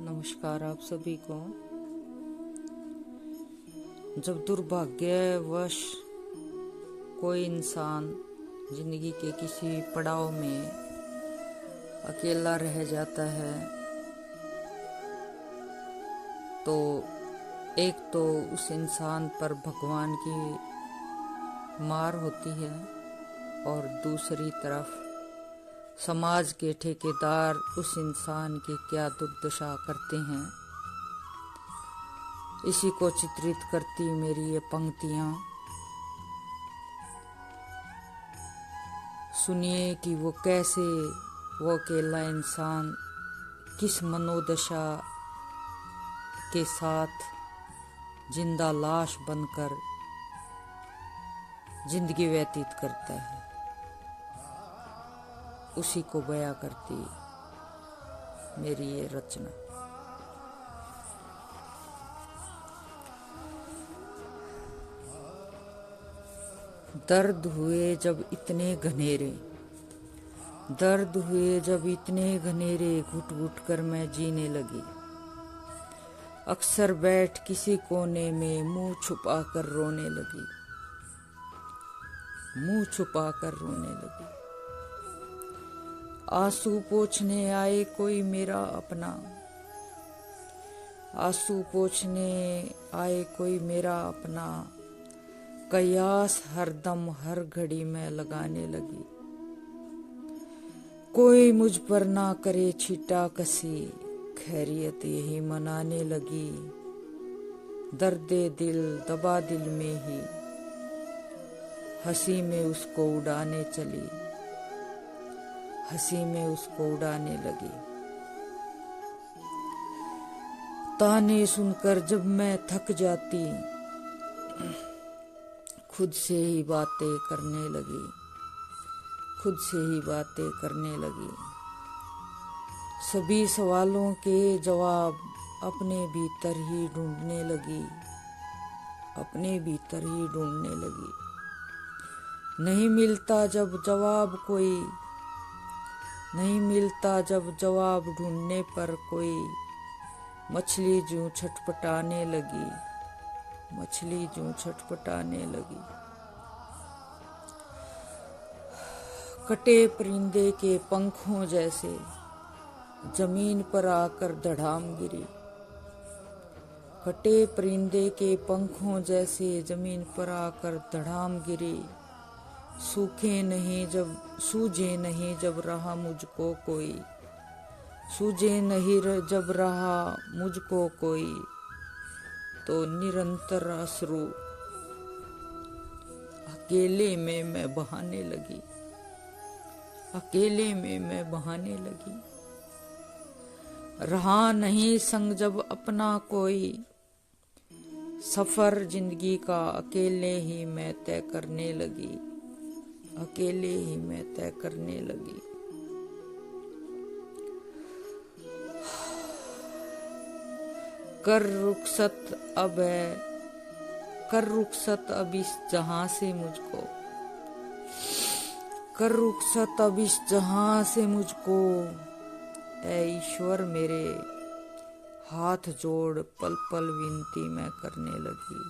नमस्कार आप सभी को। जब दुर्भाग्यवश कोई इंसान जिंदगी के किसी पड़ाव में अकेला रह जाता है तो एक तो उस इंसान पर भगवान की मार होती है और दूसरी तरफ समाज के ठेकेदार उस इंसान की क्या दुर्दशा करते हैं। इसी को चित्रित करती मेरी ये पंक्तियां। सुनिए कि वो अकेला इंसान किस मनोदशा के साथ जिंदा लाश बनकर जिंदगी व्यतीत करता है, उसी को बयां करती मेरी ये रचना। दर्द हुए जब इतने घनेरे घुट घुट कर मैं जीने लगी। अक्सर बैठ किसी कोने में मुंह छुपा कर रोने लगी। आंसू पोंछने आए कोई मेरा अपना कयास हरदम हर घड़ी में लगाने लगी। कोई मुझ पर ना करे छीटा कसी, खैरियत यही मनाने लगी। दर्दे दिल दबा दिल में ही हंसी में उसको उड़ाने लगी। ताने सुनकर जब मैं थक जाती, खुद से ही बातें करने लगी। सभी सवालों के जवाब अपने भीतर ही ढूंढने लगी। नहीं मिलता जब जवाब ढूंढने पर कोई मछली जूं छटपटाने लगी। कटे परिंदे के पंखों जैसे जमीन पर आकर धड़ाम गिरी। सूझे नहीं जब रहा मुझको कोई, तो निरंतर अश्रु अकेले में मैं बहाने लगी। रहा नहीं संग जब अपना कोई, सफर जिंदगी का अकेले ही मैं तय करने लगी। कर रुखसत अब इस जहां से मुझको, ऐ ईश्वर मेरे हाथ जोड़ पल पल विनती मैं करने लगी।